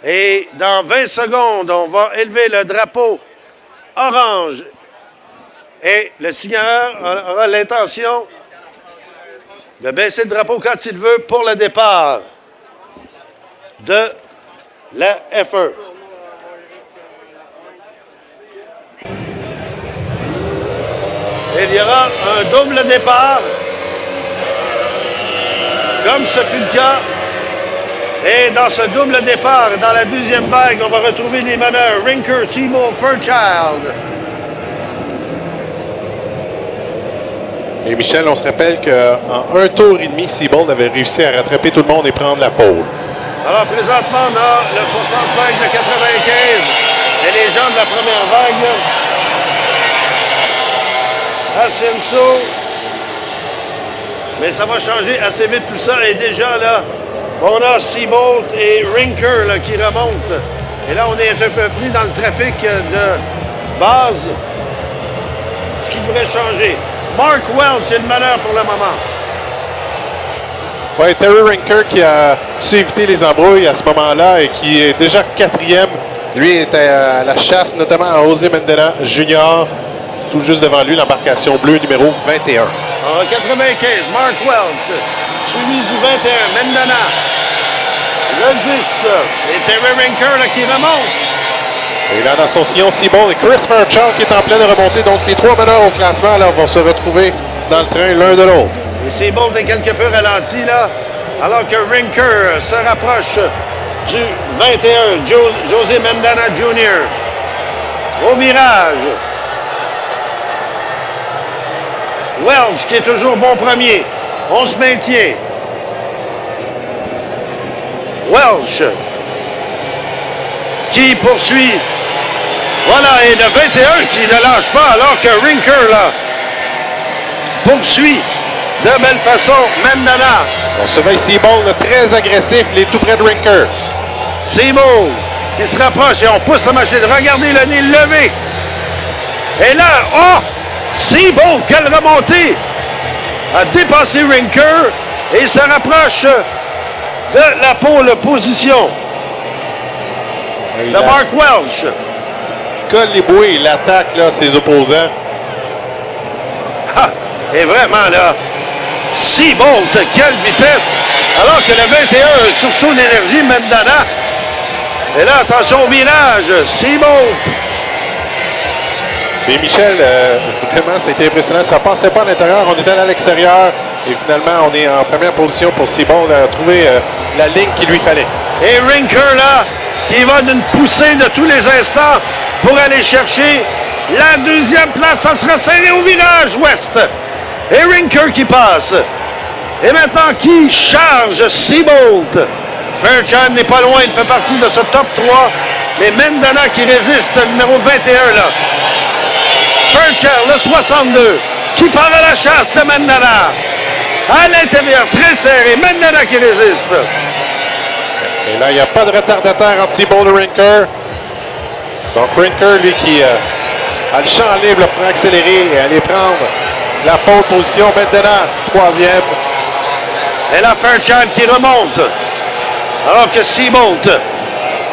Et dans 20 secondes, on va élever le drapeau orange. Et le signaleur aura l'intention de baisser le drapeau quand il veut pour le départ de la F1. Il y aura un double départ, comme ce fut le cas. Et dans ce double départ, dans la deuxième vague, on va retrouver les meneurs Rinker, Seabold, Fairchild. Et Michel, on se rappelle qu'en un tour et demi, Seabold avait réussi à rattraper tout le monde et prendre la pole. Alors présentement, on a le 65 de 95 et les gens de la première vague. Asenso. Mais ça va changer assez vite tout ça. Et déjà là, on a Seabold et Rinker là, qui remontent. Et là, on est un peu pris dans le trafic de base. Ce qui pourrait changer. Mark Welch est le meneur pour le moment. Oui, Terry Rinker qui a su éviter les embrouilles à ce moment-là et qui est déjà quatrième. Lui était à la chasse, notamment à José Mendana Jr., tout juste devant lui, l'embarcation bleue numéro 21. En 95, Mark Welch, suivi du 21, Mendana. Le 10, et Terry Rinker là, qui remonte. Et là, dans son sillon, Seabold et Chris Fairchild qui est en pleine remontée. Donc, les trois meneurs au classement là, vont se retrouver dans le train l'un de l'autre. Et Seabold est quelque peu ralenti, là, alors que Rinker se rapproche du 21, José Mendana Jr. Au virage. Welch qui est toujours bon premier. On se maintient. Welch qui poursuit. Voilà, et le 21 qui ne lâche pas, alors que Rinker, là, poursuit de belle façon Mendana. On surveille Seabold, très agressif, il est tout près de Rinker. Seabold qui se rapproche et on pousse la machine. Regardez le nez levé. Et là, oh! Seabold, quelle remontée! A dépassé Rinker et se rapproche de la pole position de Mark Welch. Colle les bouées, il attaque là, ses opposants. Ah, et vraiment là, Seabold, quelle vitesse! Alors que le 21 sursaut d'énergie, Mendana. Et là, attention au virage, Seabold. Et Michel, vraiment, c'était impressionnant. Ça ne passait pas à l'intérieur, on était à l'extérieur. Et finalement, on est en première position pour Seabold à trouver la ligne qu'il lui fallait. Et Rinker, là, qui va d'une poussée de tous les instants pour aller chercher la deuxième place. Ça sera serré au virage ouest. Et Rinker qui passe. Et maintenant, qui charge Seabold? Fairchild n'est pas loin, il fait partie de ce top 3. Mais Mendana qui résiste, le numéro 21, là. Fairchild, le 62, qui part à la chasse de Mendana. À l'intérieur, très serré. Mendana qui résiste. Et là, il n'y a pas de retardataire entre Seabold et Rinker. Donc, Rinker, lui, qui a le champ libre là, pour accélérer et aller prendre la pole position. Mendana, troisième. Et là, Fairchild qui remonte. Alors que Seabold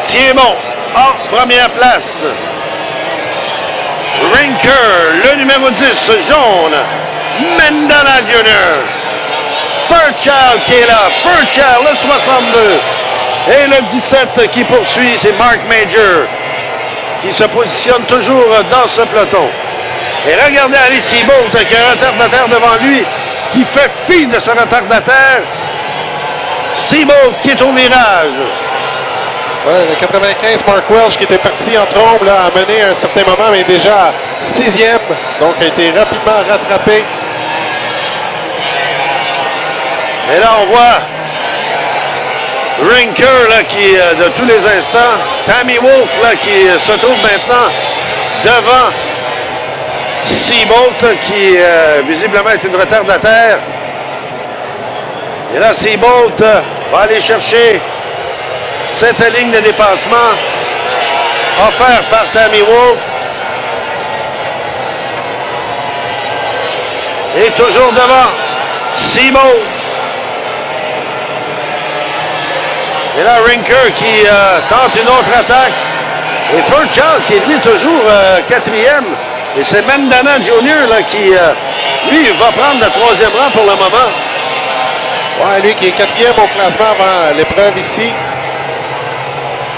tient bon en première place. Rinker, le numéro 10, jaune. Mendana Jr. Fairchild qui est là. Fairchild, le 62. Et le 17 qui poursuit, c'est Mark Major, qui se positionne toujours dans ce peloton. Et regardez Ali Seabold qui a un retardataire devant lui, qui fait fi de ce retardataire. Seabold qui est au virage. Ouais, le 95, Mark Welch, qui était parti en trombe, là, a mené à un certain moment, mais déjà sixième. Donc, a été rapidement rattrapé. Et là, on voit Rinker, là, qui, de tous les instants, Tammy Wolf, là, qui se trouve maintenant devant Seabold, qui visiblement est une retardataire. Et là, Seabold va aller chercher cette ligne de dépassement offerte par Tammy Wolf. Et toujours devant Seabold. Et là, Rinker qui tente une autre attaque. Et Fairchild qui est lui toujours quatrième. Et c'est Mendana Jr. Là, qui, lui, va prendre le troisième rang pour le moment. Ouais, lui qui est quatrième au classement avant l'épreuve ici.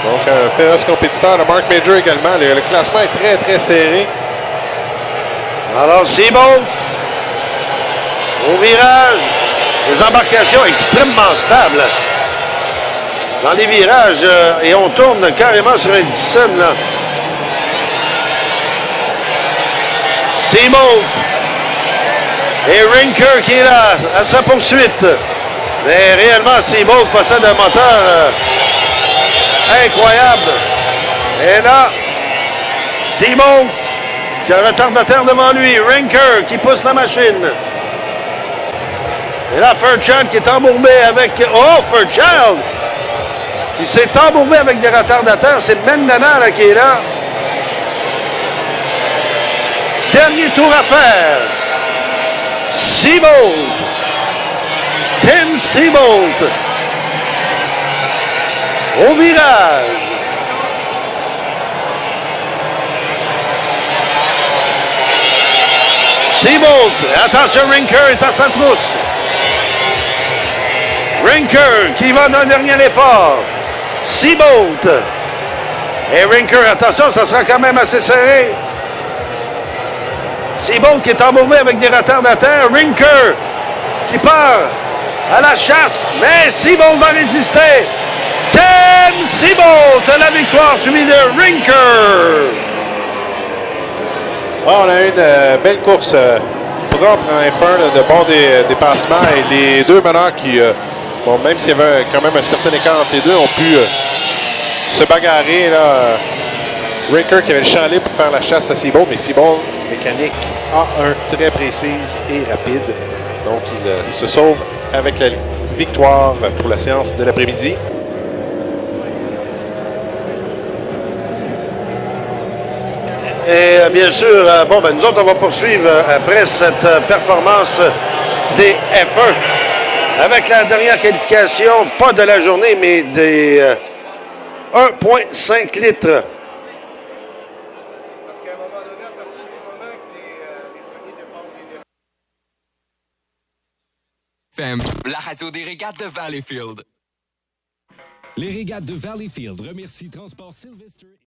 Donc, un féroce compétiteur de Mark Major également. Le classement est très, très serré. Alors, Seabold, au virage, les embarcations extrêmement stables. Dans les virages, et on tourne carrément sur une dizaine, là. Seabold et Rinker qui est là à sa poursuite. Mais réellement, Seabold possède un moteur incroyable. Et là, Seabold qui a un retardataire devant lui. Rinker qui pousse la machine. Et là, Fairchild qui est embourbé avec... Oh, Fairchild qui s'est embourbé avec des retardataires. C'est Mendana là, qui est là. Dernier tour à faire. Seabold. Tim Seabold. Au virage. Seabold. Attention, Rinker est à sa trousse. Rinker qui va d'un dernier effort. Seabold. Et Rinker, attention, ça sera quand même assez serré. Seabold qui est embourbé avec des retardataires. Rinker qui part à la chasse. Mais Seabold va résister. Tim Seabold, la victoire suivie de Rinker. On a une belle course propre en F1, de bons dépassements. Et les deux meneurs qui, bon, même s'il y avait quand même un certain écart entre les deux, ont pu se bagarrer. Là. Rinker qui avait le champ libre pour faire la chasse à Seabold, mais Seabold, mécanique A1 très précise et rapide. Donc, il se sauve avec la victoire pour la séance de l'après-midi. Et bien sûr, bon, ben, nous autres, on va poursuivre après cette performance des F1 avec la dernière qualification, pas de la journée, mais des 1,5 litres. Parce qu'à un moment donné, à partir du moment que les premiers départs FM, la radio des régates de Valleyfield. Les régates de Valleyfield remercient Transport Sylvester.